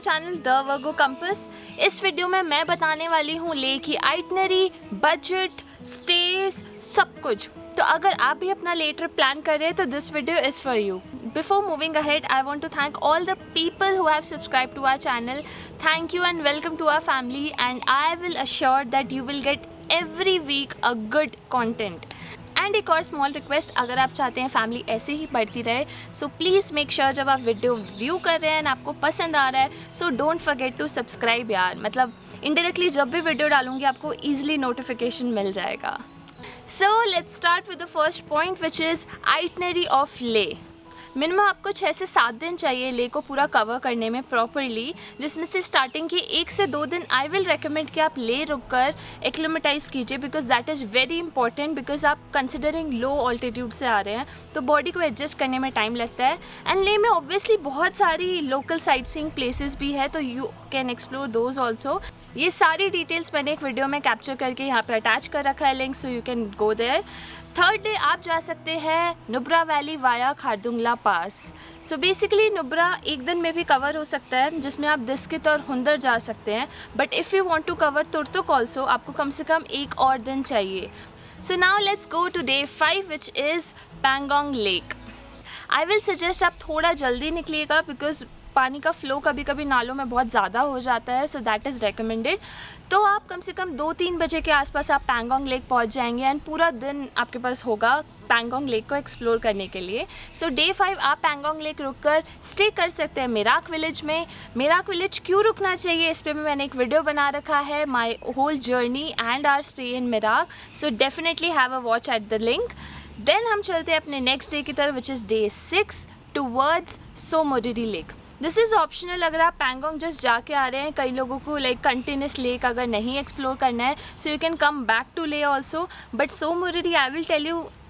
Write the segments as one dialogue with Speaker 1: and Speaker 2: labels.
Speaker 1: Channel the Virgo compass. इस video में मैं बताने वाली हूँ ले की आइटनरी, बजट, स्टेज, सब कुछ। तो अगर आप भी अपना ले ट्रिप प्लान कर रहे हैं तो this video is for you. Before moving ahead, I want to thank all the people who have subscribed to our channel. Thank you and welcome to our family, and I will assure that you will get every week a good content. And एक और small request, अगर आप चाहते हैं family ऐसे ही बढ़ती रहे, so please make sure जब आप वीडियो व्यू कर रहे हैं आपको पसंद आ रहा है, so don't forget to subscribe यार। मतलब इनडायरेक्टली जब भी वीडियो डालूंगी आपको ईजिली नोटिफिकेशन मिल जाएगा। So let's start with the first point which is itinerary of ले। मिनिमम आपको 6 से 7 दिन चाहिए ले को पूरा कवर करने में प्रॉपरली, जिसमें से स्टार्टिंग के 1 से 2 दिन आई विल रेकमेंड कि आप ले रुक कर एक्लिमेटाइज कीजिए, because that is very important. Because आप कंसिडरिंग लो ऑल्टीट्यूड से आ रहे हैं तो बॉडी को एडजस्ट करने में टाइम लगता है। एंड ले में ऑब्वियसली बहुत सारी लोकल साइट सीइंग प्लेसेस भी है, तो you can explore those also. ये सारी डिटेल्स मैंने एक वीडियो में कैप्चर करके यहाँ पे अटैच कर रखा है link, so you can go there. Third day आप जा सकते हैं Nubra valley via Khardungla pass. So basically Nubra एक दिन में भी कवर हो सकता है, जिसमें आप दिस्कित और हुंदर जा सकते हैं, but if you want to cover Turtuk also आपको कम से कम एक और दिन चाहिए। So now let's go to day 5 which is Pangong lake. I will suggest आप थोड़ा जल्दी निकलिएगा, बिकॉज पानी का फ्लो कभी कभी नालों में बहुत ज़्यादा हो जाता है, सो दैट इज़ रेकमेंडेड। तो आप कम से कम 2-3 बजे के आसपास आप पैंगोंग लेक पहुंच जाएंगे एंड पूरा दिन आपके पास होगा पैंगोंग लेक को एक्सप्लोर करने के लिए। सो डे 5 आप पैंगोंग लेक रुककर स्टे कर सकते हैं मेराक विलेज में। मेराक विलेज क्यों रुकना चाहिए इस पर मैंने एक वीडियो बना रखा है, my whole journey and our stay in Merak, so definitely have a watch at the link. Then हम चलते हैं अपने नेक्स्ट डे की तरफ which is day 6 towards Tso Moriri lake. This is optional अगर आप पैंगोंग जस्ट जाके आ रहे हैं। कई लोगों को लाइक कंटिन्यूस लेक अगर नहीं एक्सप्लोर करना है, so you can come back to Leh also, but Tso Moriri I will tell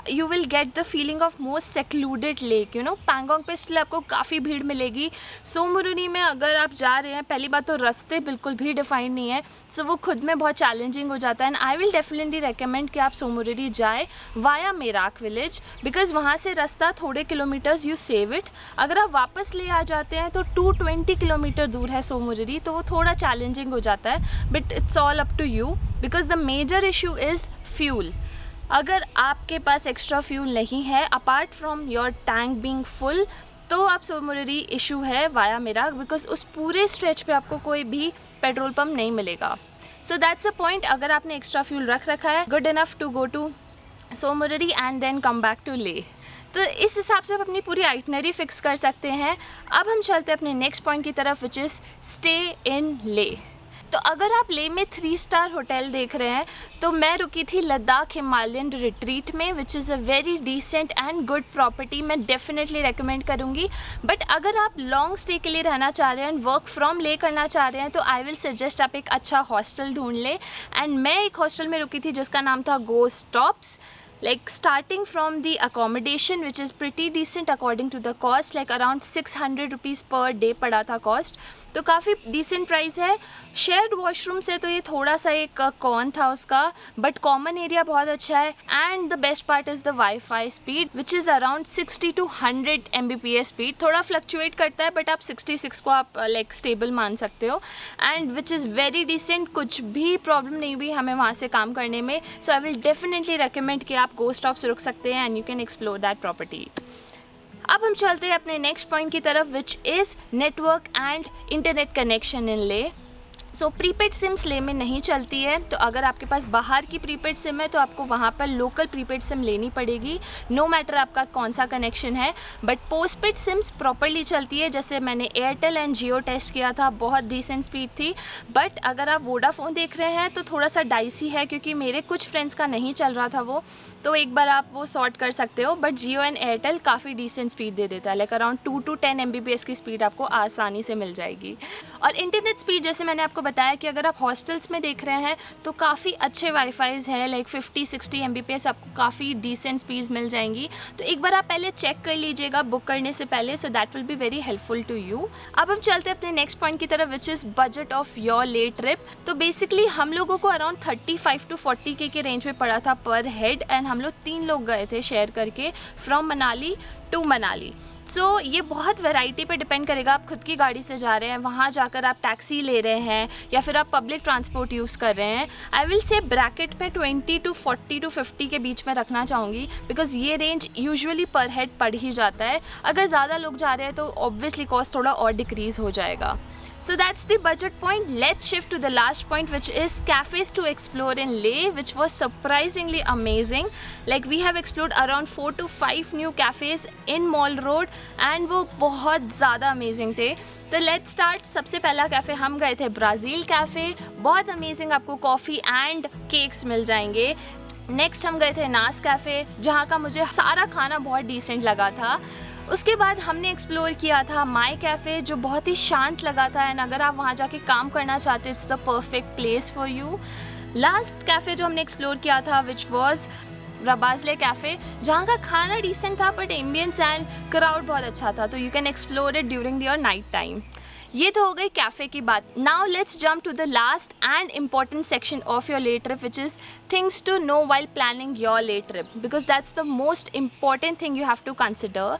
Speaker 1: you will get the feeling of most secluded lake. You know Pangong पे स्टिल आपको काफ़ी भीड़ मिलेगी। सोमोरिरी में अगर आप जा रहे हैं, पहली बात तो रास्ते बिल्कुल भी डिफाइंड नहीं है, सो वो खुद में बहुत चैलेंजिंग हो जाता है। And I will definitely recommend कि आप सोमोरिरी जाए वाया मेराक विलेज, बिकॉज वहाँ से रास्ता थोड़े किलोमीटर्स यू सेव इट। अगर आप वापस ले आ जाते हैं तो 220 किलोमीटर दूर है सोमोरिरी, तो वो थोड़ा चैलेंजिंग हो जाता है, but it's all up to you, because the major issue is fuel. अगर आपके पास एक्स्ट्रा फ्यूल नहीं है apart from your tank being full, तो आप सोमोरिरी इशू है वाया मेराक, बिकॉज उस पूरे स्ट्रेच पे आपको कोई भी पेट्रोल पंप नहीं मिलेगा। So that's a point. अगर आपने एक्स्ट्रा फ्यूल रख रखा है, good enough to go to Tso Moriri and then come back to Leh. तो इस हिसाब से आप अपनी पूरी आइटनरी फिक्स कर सकते हैं। अब हम चलते हैं अपने नेक्स्ट पॉइंट की तरफ विच इज़ स्टे इन ले। तो अगर आप ले में 3 स्टार होटल देख रहे हैं, तो मैं रुकी थी लद्दाख हिमालयन रिट्रीट में, which is a very decent and good property. मैं डेफिनेटली रेकमेंड करूँगी। बट अगर आप लॉन्ग स्टे के लिए रहना चाह रहे हैं, वर्क फ्रॉम ले करना चाह रहे हैं, तो आई विल सजेस्ट आप एक अच्छा हॉस्टल ढूंढ लें। एंड मैं एक हॉस्टल में रुकी थी जिसका नाम था ghost tops. Like starting from the accommodation which is pretty decent according to the cost, like around 600 rupees per day पड़ा था कॉस्ट, तो काफ़ी डिसेंट प्राइस है। शेयर्ड वॉशरूम से तो ये थोड़ा सा एक कॉन था उसका, बट कॉमन एरिया बहुत अच्छा है। And the best part is the wifi speed which is around 60 to 100 Mbps speed. थोड़ा फ्लक्चुएट करता है, बट आप 66 को आप लाइक स्टेबल मान सकते हो, and which is very decent. कुछ भी प्रॉब्लम नहीं हुई हमें वहाँ से काम करने में। So I will definitely recommend कि आप गोस्ट टॉप्स रुक सकते हैं and you can explore that property. अब हम चलते हैं अपने नेक्स्ट पॉइंट की तरफ which is network and internet connection in Leh. So prepaid CIMS ले में नहीं चलती है, तो अगर आपके पास बाहर की प्रीपेड सिम है तो आपको वहाँ पर लोकल प्रीपेड सिम लेनी पड़ेगी, नो मैटर आपका कौन सा कनेक्शन है। बट पोस्टपेड सिम्स प्रॉपरली चलती है, जैसे मैंने एयरटेल एंड जियो टेस्ट किया था, बहुत डिसेंट स्पीड थी। बट अगर आप वोडाफोन देख रहे हैं तो थोड़ा सा डाइसी है, क्योंकि मेरे कुछ फ्रेंड्स का नहीं चल रहा था वो, तो एक बार आप वो सॉर्ट कर सकते हो। बट जियो एंड एयरटेल काफ़ी डिसेंट स्पीड दे देता है, लाइक अराउंड 2 to 10 Mbps की स्पीड आपको आसानी से मिल जाएगी। और इंटरनेट स्पीड जैसे मैंने आपको बताया कि अगर आप हॉस्टल्स में देख रहे हैं तो काफ़ी अच्छे वाईफाईज़ हैं, लाइक 50-60 Mbps आपको काफ़ी डिसेंट स्पीड्स मिल जाएंगी। तो एक बार आप पहले चेक कर लीजिएगा बुक करने से पहले, so that will be very helpful to you. अब हम चलते हैं अपने नेक्स्ट पॉइंट की तरफ which is budget of your Leh trip. तो बेसिकली हम लोगों को अराउंड 35 to 40K के रेंज में पड़ा था पर हेड, एंड हम लोग 3 लोग गए थे शेयर करके फ्रॉम मनाली टू मनाली। सो ये बहुत वैरायटी पे डिपेंड करेगा, आप खुद की गाड़ी से जा रहे हैं, वहाँ जाकर आप टैक्सी ले रहे हैं या फिर आप पब्लिक ट्रांसपोर्ट यूज़ कर रहे हैं। आई विल से ब्रैकेट में 20 to 40 to 50 के बीच में रखना चाहूँगी, बिकॉज ये रेंज यूजुअली पर हेड पड़ ही जाता है। अगर ज़्यादा लोग जा रहे हैं तो ऑब्वियसली कॉस्ट थोड़ा और डिक्रीज़ हो जाएगा। So that's the budget point. Let's shift to the last point, which is cafes to explore in Leh, which was surprisingly amazing. Like we have explored around 4 to 5 new cafes in Mall Road and वो बहुत ज़्यादा amazing थे। तो let's start। सबसे पहला cafe हम गए थे ब्राज़ील कैफ़े, बहुत अमेजिंग, आपको कॉफ़ी एंड केक्स मिल जाएंगे। नेक्स्ट हम गए थे नास कैफ़े, जहाँ का मुझे सारा खाना बहुत डिसेंट लगा था। उसके बाद हमने एक्सप्लोर किया था माई कैफ़े, जो बहुत ही शांत लगा था एंड अगर आप वहाँ जाके काम करना चाहते it's the perfect place for you. Last cafe जो हमने एक्सप्लोर किया था विच वॉज रबाज़ले कैफ़े, जहाँ का खाना डिसेंट था बट एम्बियंस एंड क्राउड बहुत अच्छा था, तो you can explore it during your night time. ये तो हो गई कैफ़े की बात। Now let's jump to the last and important section of your Leh trip, which is things to know while planning your Leh trip, because that's the most important thing you have to consider.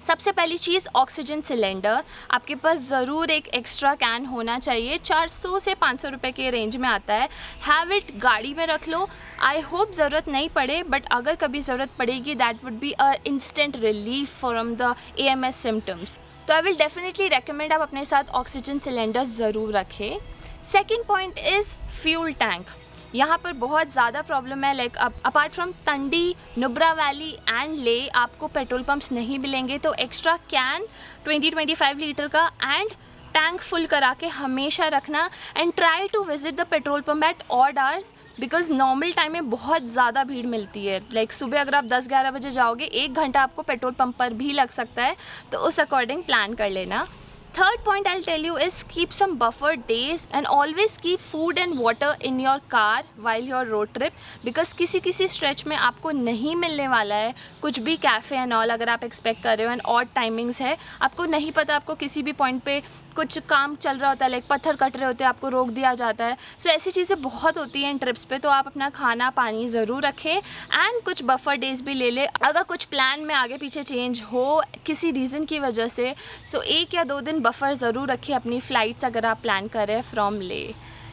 Speaker 1: सबसे पहली चीज़ oxygen cylinder, आपके पास ज़रूर एक extra can होना चाहिए, 400 से 500 रुपये के रेंज में आता है। हैव इट गाड़ी में रख लो। आई होप ज़रूरत नहीं पड़े, बट अगर कभी ज़रूरत पड़ेगी that would be a instant relief from the AMS symptoms. तो आई विल डेफिनेटली रेकमेंड आप अपने साथ ऑक्सीजन सिलेंडर ज़रूर रखें। Second point is fuel tank. यहाँ पर बहुत ज़्यादा प्रॉब्लम है, like apart from Tandi, Nubra valley and Leh आपको पेट्रोल पंप्स नहीं मिलेंगे, तो एक्स्ट्रा कैन 20-25 लीटर का एंड टैंक फुल करा के हमेशा रखना and try to visit the petrol pump at odd hours, because normal time में बहुत ज़्यादा भीड़ मिलती है। लाइक सुबह अगर आप 10-11 बजे जाओगे, 1 घंटा आपको पेट्रोल पंप पर भी लग सकता है, तो उस अकॉर्डिंग प्लान कर लेना। Third point I'll tell you is keep some buffer days and always keep food and water in your car while your road trip, because किसी स्ट्रेच में आपको नहीं मिलने वाला है कुछ भी कैफ़े एंड ऑल, अगर आप एक्सपेक्ट कर रहे हो एंड ऑड टाइमिंग्स है, आपको नहीं पता, आपको किसी भी पॉइंट पे कुछ काम चल रहा होता है, लाइक पत्थर कट रहे होते हैं, आपको रोक दिया जाता है। सो ऐसी चीज़ें बहुत होती हैं इन ट्रिप्स पे, तो आप अपना खाना पानी ज़रूर रखें एंड कुछ बफर डेज भी ले लें अगर कुछ प्लान में आगे पीछे चेंज हो किसी रीज़न की वजह से। सो 1 या 2 दिन बफर ज़रूर रखिए अपनी फ़्लाइट्स अगर आप प्लान कर रहे हैं फ्रॉम ले।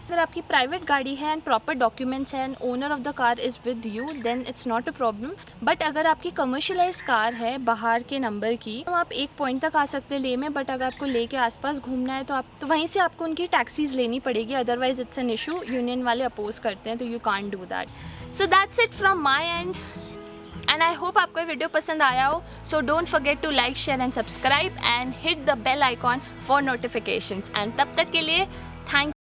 Speaker 1: अगर आपकी प्राइवेट गाड़ी है एंड प्रॉपर डॉक्यूमेंट्स हैं and owner of the car is with you, then it's not a problem. But अगर आपकी कमर्शियलाइज कार है बाहर के नंबर की, तो आप एक पॉइंट तक आ सकते हैं ले में, बट अगर आपको ले के आसपास घूमना है तो वहीं से आपको उनकी टैक्सीज़ लेनी पड़ेगी, otherwise it's an issue, union वाले अपोज करते हैं, तो you can't do that. So that's it from my end and I hope आपको ये वीडियो पसंद आया हो। So don't forget to like, share and subscribe and hit the bell icon for notifications. And तब तक के लिए थैंक